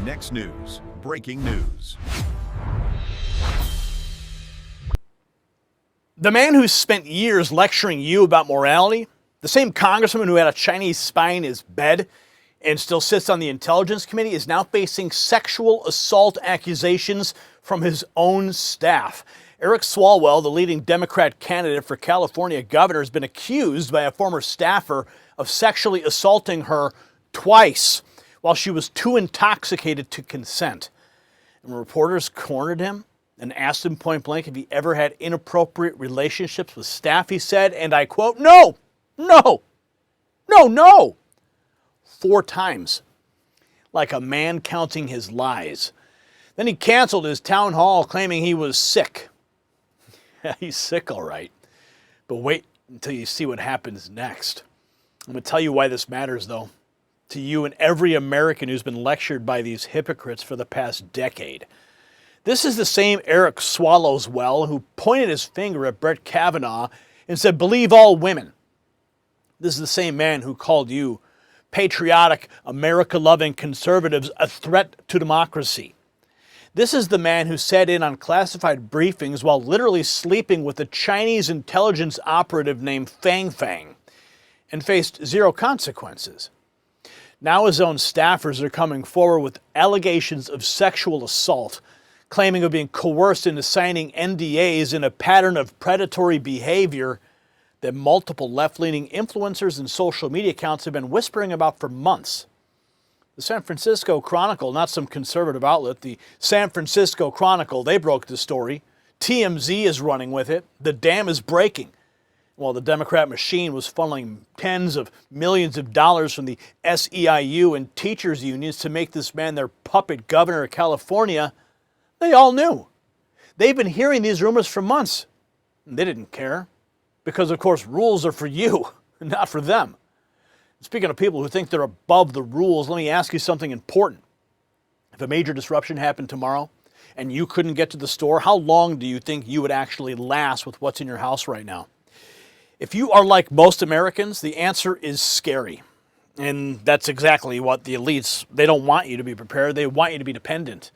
Next news, breaking news. The man who spent years lecturing you about morality, the same congressman who had a Chinese spy in his bed and still sits on the Intelligence Committee, is now facing sexual assault accusations from his own staff. Eric Swalwell, the leading Democrat candidate for California governor, has been accused by a former staffer of sexually assaulting her twice while she was too intoxicated to consent. And when reporters cornered him and asked him point blank if he ever had inappropriate relationships with staff, he said, and I quote, no, 4 times, like a man counting his lies. Then he canceled his town hall claiming he was sick. He's sick, all right. But wait until you see what happens next. I'm going to tell you why this matters, though, to you and every American who's been lectured by these hypocrites for the past decade. This is the same Eric Swalwell who pointed his finger at Brett Kavanaugh and said, believe all women. This is the same man who called you patriotic, America-loving conservatives a threat to democracy. This is the man who sat in on classified briefings while literally sleeping with a Chinese intelligence operative named Fang Fang and faced zero consequences. Now his own staffers are coming forward with allegations of sexual assault, claiming of being coerced into signing NDAs in a pattern of predatory behavior that multiple left-leaning influencers and social media accounts have been whispering about for months. The San Francisco Chronicle, not some conservative outlet, the San Francisco Chronicle, they broke the story. TMZ is running with it. The dam is breaking. While the Democrat machine was funneling tens of millions of dollars from the SEIU and teachers unions to make this man their puppet governor of California, they all knew. They've been hearing these rumors for months. And they didn't care. Because, of course, rules are for you, not for them. Speaking of people who think they're above the rules, let me ask you something important. If a major disruption happened tomorrow and you couldn't get to the store, how long do you think you would actually last with what's in your house right now? If you are like most Americans, the answer is scary. And that's exactly what the elites, they don't want you to be prepared. They want you to be dependent.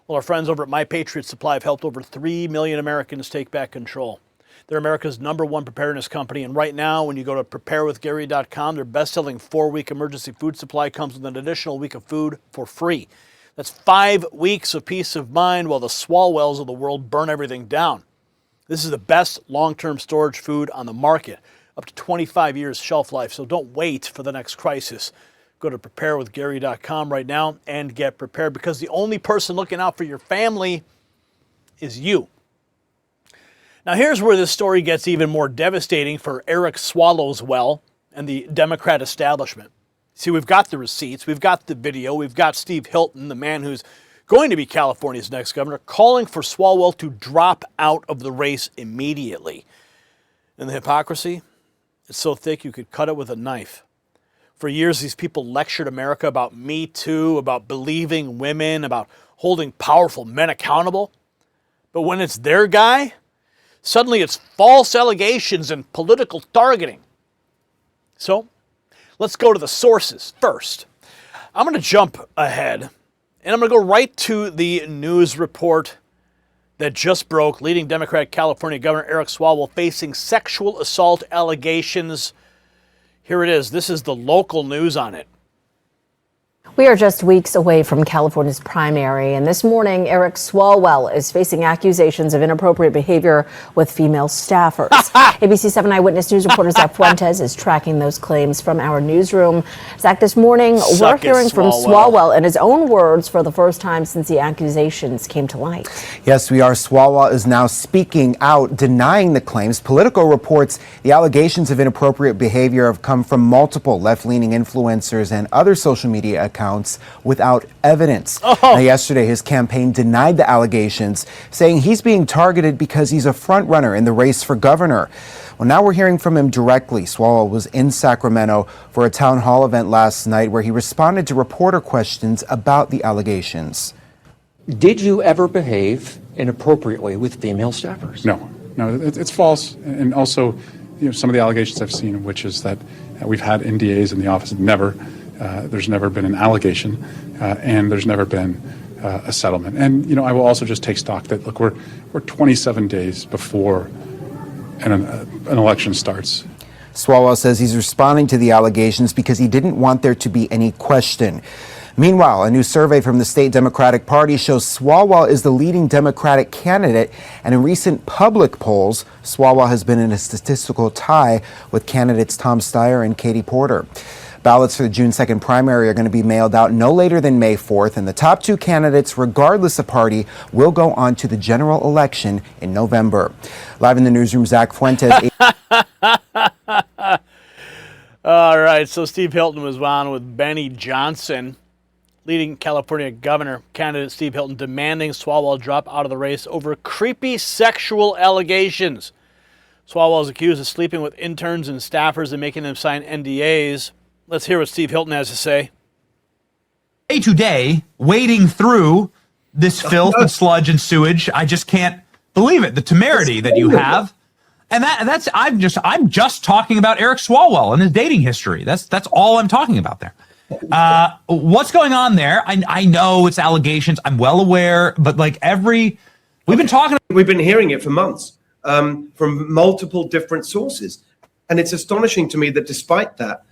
Well, our friends over at My Patriot Supply have helped over 3 million Americans take back control. They're America's #1 preparedness company, and right now, when you go to preparewithgary.com, their best-selling 4-week emergency food supply comes with an additional week of food for free. That's 5 weeks of peace of mind while the Swalwells of the world burn everything down. This is the best long-term storage food on the market, up to 25 years shelf life, so don't wait for the next crisis. Go to preparewithgary.com right now and get prepared, because the only person looking out for your family is you. Now here's where this story gets even more devastating for Eric Swalwell and the Democrat establishment. See, we've got the receipts, we've got the video, we've got Steve Hilton, the man who's going to be California's next governor, calling for Swalwell to drop out of the race immediately. And the hypocrisy, it's so thick you could cut it with a knife. For years, these people lectured America about Me Too, about believing women, about holding powerful men accountable. But when it's their guy, suddenly it's false allegations and political targeting. So, let's go to the sources first. I'm going to jump ahead, and I'm going to go right to the news report that just broke. Leading Democrat California Governor Eric Swalwell facing sexual assault allegations. Here it is. This is the local news on it. We are just weeks away from California's primary, and this morning, Eric Swalwell is facing accusations of inappropriate behavior with female staffers. ABC 7 Eyewitness News reporter Zach Fuentes is tracking those claims from our newsroom. Zach, this morning, we're hearing from Swalwell in his own words for the first time since the accusations came to light. Yes, we are. Swalwell is now speaking out, denying the claims. Politico reports the allegations of inappropriate behavior have come from multiple left-leaning influencers and other social media accounts without evidence. Now, yesterday, his campaign denied the allegations, saying he's being targeted because he's a frontrunner in the race for governor. Well, now we're hearing from him directly. Swalwell was in Sacramento for a town hall event last night where he responded to reporter questions about the allegations. Did you ever behave inappropriately with female staffers? No, it's false. And also, some of the allegations I've seen, which is that we've had NDAs in the office, never. There's never been an allegation, and there's never been a settlement. And, you know, I will also just take stock that, look, we're 27 days before an election starts. Swalwell says he's responding to the allegations because he didn't want there to be any question. Meanwhile, a new survey from the state Democratic Party shows Swalwell is the leading Democratic candidate, and in recent public polls, Swalwell has been in a statistical tie with candidates Tom Steyer and Katie Porter. Ballots for the June 2nd primary are going to be mailed out no later than May 4th, and the top two candidates, regardless of party, will go on to the general election in November. Live in the newsroom, Zach Fuentes. All right, so Steve Hilton was on with Benny Johnson, leading California governor candidate Steve Hilton, demanding Swalwell drop out of the race over creepy sexual allegations. Swalwell is accused of sleeping with interns and staffers and making them sign NDAs. Let's hear what Steve Hilton has to say. Day to day, wading through this filth and sludge and sewage, I just can't believe it. The temerity that you have. And I'm just talking about Eric Swalwell and his dating history. That's all I'm talking about there. What's going on there? I know it's allegations. I'm well aware, but like we've been hearing it for months from multiple different sources. And it's astonishing to me that despite that,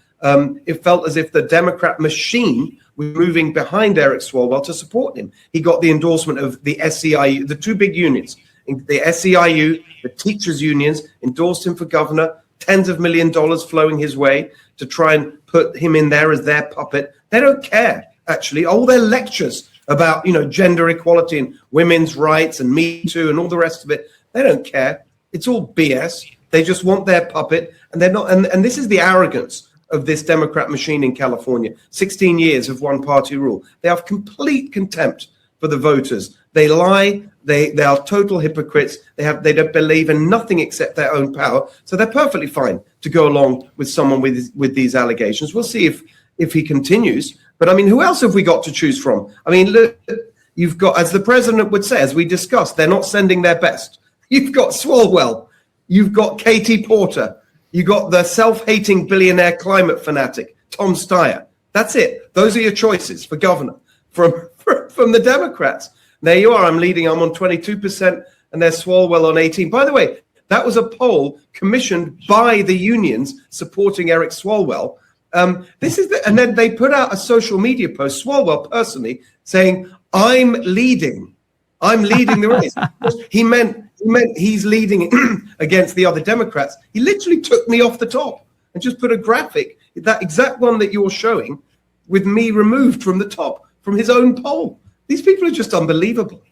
it felt as if the Democrat machine was moving behind Eric Swalwell to support him. He got the endorsement of the SEIU, the two big unions, the SEIU, the teachers' unions, endorsed him for governor, tens of $millions flowing his way to try and put him in there as their puppet. They don't care, actually. All their lectures about, gender equality and women's rights and Me Too and all the rest of it, they don't care. It's all BS. They just want their puppet, and they're not. And this is the arrogance of this Democrat machine in California. 16 years of one-party rule. They have complete contempt for the voters. They lie. They are total hypocrites. They don't believe in nothing except their own power. So they're perfectly fine to go along with someone with these allegations. We'll see if he continues. But I mean, who else have we got to choose from? I mean, look, you've got, as the president would say, as we discussed, they're not sending their best. You've got Swalwell. You've got Katie Porter. You got the self-hating billionaire climate fanatic, Tom Steyer. That's it. Those are your choices for governor from the Democrats. There you are. I'm leading. I'm on 22%, and there's Swalwell on 18. By the way, that was a poll commissioned by the unions supporting Eric Swalwell. And then they put out a social media post, Swalwell personally, saying, I'm leading the race. He meant he's leading against the other Democrats. He literally took me off the top and just put a graphic, that exact one that you're showing, with me removed from the top, from his own poll. These people are just unbelievable.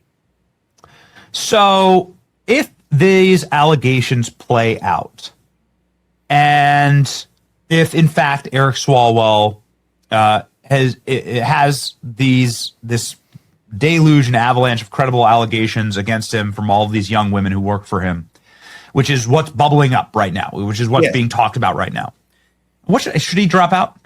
So if these allegations play out, and if in fact Eric Swalwell has this deluge and avalanche of credible allegations against him from all of these young women who work for him, which is what's bubbling up right now, which is what's being talked about right now. Should he drop out?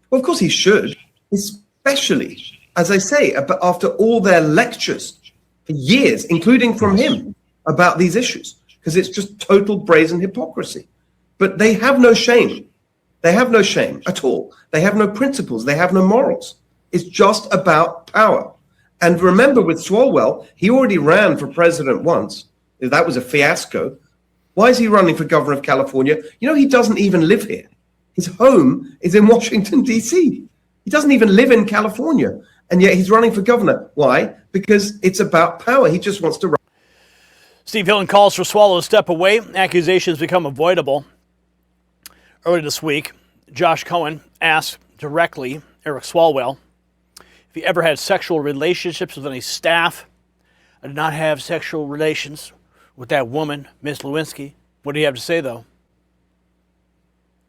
Well, of course he should, especially, as I say, after all their lectures for years, including from him, about these issues, because it's just total brazen hypocrisy. But they have no shame. They have no shame at all. They have no principles. They have no morals. It's just about power. And remember, with Swalwell, he already ran for president once. That was a fiasco. Why is he running for governor of California? He doesn't even live here. His home is in Washington, D.C. He doesn't even live in California. And yet he's running for governor. Why? Because it's about power. He just wants to run. Steve Hilton calls for Swalwell to step away. Accusations become avoidable. Earlier this week, Josh Cohen asked directly Eric Swalwell if he ever had sexual relationships with any staff. I did not have sexual relations with that woman, Miss Lewinsky. What do you have to say, though?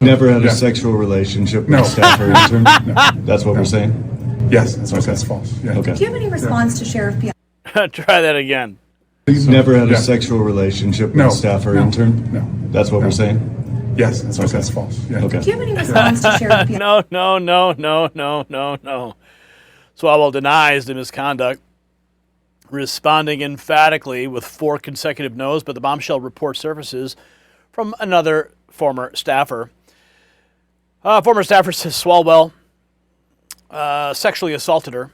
Never had a sexual relationship with staff or intern? No. That's what we're saying? Yes, that's false. Yeah. Okay. Do you have any response to Sheriff P? Try that again. You've never had a sexual relationship with staff or intern? No. That's what we're saying? Yes, that's false. Yeah. Okay. Do you have any response to Sheriff P? No. Swalwell denies the misconduct, responding emphatically with 4 consecutive no's, but the bombshell report surfaces from another former staffer. Former staffer says Swalwell sexually assaulted her.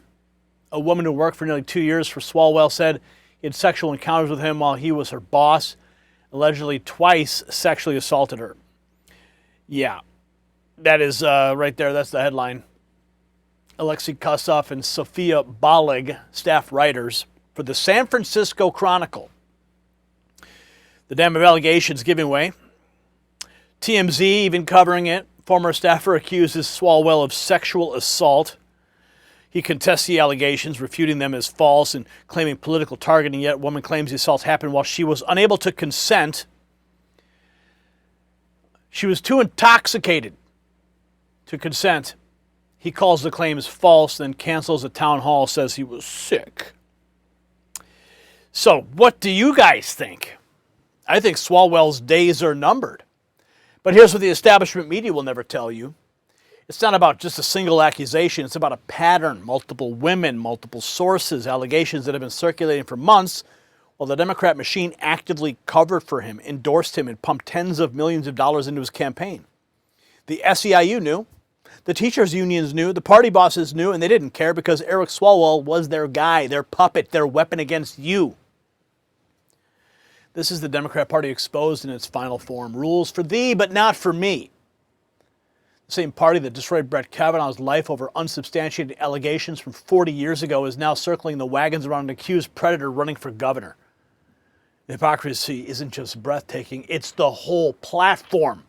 A woman who worked for nearly 2 years for Swalwell said he had sexual encounters with him while he was her boss, allegedly twice sexually assaulted her. Yeah, that is right there. That's the headline. Alexei Kossoff and Sophia Balig, staff writers for the San Francisco Chronicle. The dam of allegations giving way. TMZ even covering it. Former staffer accuses Swalwell of sexual assault. He contests the allegations, refuting them as false and claiming political targeting, yet woman claims the assault happened while she was unable to consent. She was too intoxicated to consent. He calls the claims false, then cancels a town hall, says he was sick. So, what do you guys think? I think Swalwell's days are numbered. But here's what the establishment media will never tell you. It's not about just a single accusation. It's about a pattern, multiple women, multiple sources, allegations that have been circulating for months, while the Democrat machine actively covered for him, endorsed him, and pumped tens of millions of dollars into his campaign. The SEIU knew. The teachers' unions knew. The party bosses knew, and they didn't care because Eric Swalwell was their guy, their puppet, their weapon against you. This is the Democrat Party exposed in its final form. Rules for thee, but not for me. The same party that destroyed Brett Kavanaugh's life over unsubstantiated allegations from 40 years ago is now circling the wagons around an accused predator running for governor. The hypocrisy isn't just breathtaking, it's the whole platform.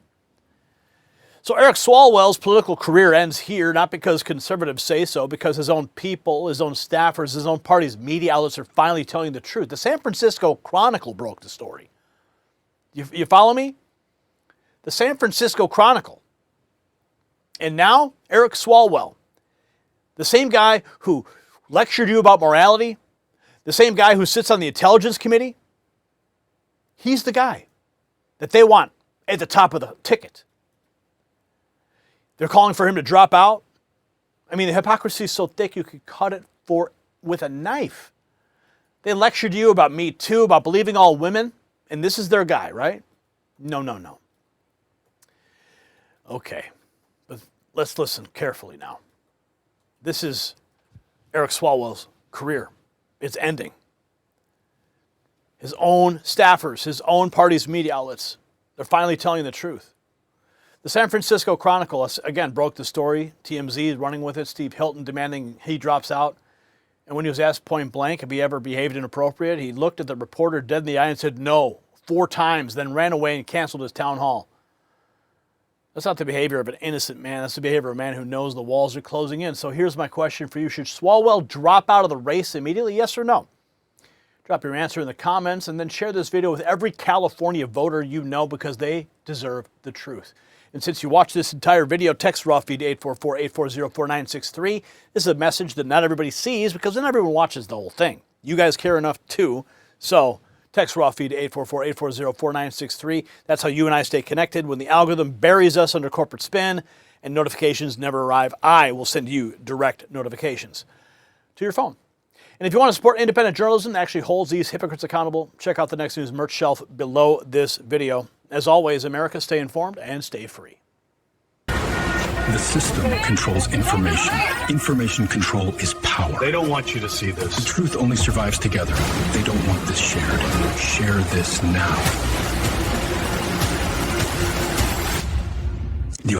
So Eric Swalwell's political career ends here, not because conservatives say so, because his own people, his own staffers, his own party's media outlets are finally telling the truth. The San Francisco Chronicle broke the story. You follow me? The San Francisco Chronicle. And now, Eric Swalwell, the same guy who lectured you about morality, the same guy who sits on the Intelligence Committee, he's the guy that they want at the top of the ticket. They're calling for him to drop out. I mean, the hypocrisy is so thick you could cut it with a knife. They lectured you about Me Too, about believing all women, and this is their guy, right? No. Okay, but let's listen carefully now. This is Eric Swalwell's career. It's ending. His own staffers, his own party's media outlets, they're finally telling the truth. The San Francisco Chronicle, again, broke the story. TMZ is running with it. Steve Hilton demanding he drops out. And when he was asked point blank if he ever behaved inappropriate, he looked at the reporter dead in the eye and said no 4 times, then ran away and canceled his town hall. That's not the behavior of an innocent man. That's the behavior of a man who knows the walls are closing in. So here's my question for you. Should Swalwell drop out of the race immediately? Yes or no? Drop your answer in the comments and then share this video with every California voter you know because they deserve the truth. And since you watched this entire video, text raw feed to 844-840-4963. This is a message that not everybody sees because not everyone watches the whole thing. You guys care enough too. So text raw feed to 844-840-4963. That's how you and I stay connected. When the algorithm buries us under corporate spin and notifications never arrive, I will send you direct notifications to your phone. And if you want to support independent journalism that actually holds these hypocrites accountable, check out the Next News merch shelf below this video. As always, America, stay informed and stay free. The system controls information. Information control is power. They don't want you to see this. The truth only survives together. They don't want this shared. Share this now.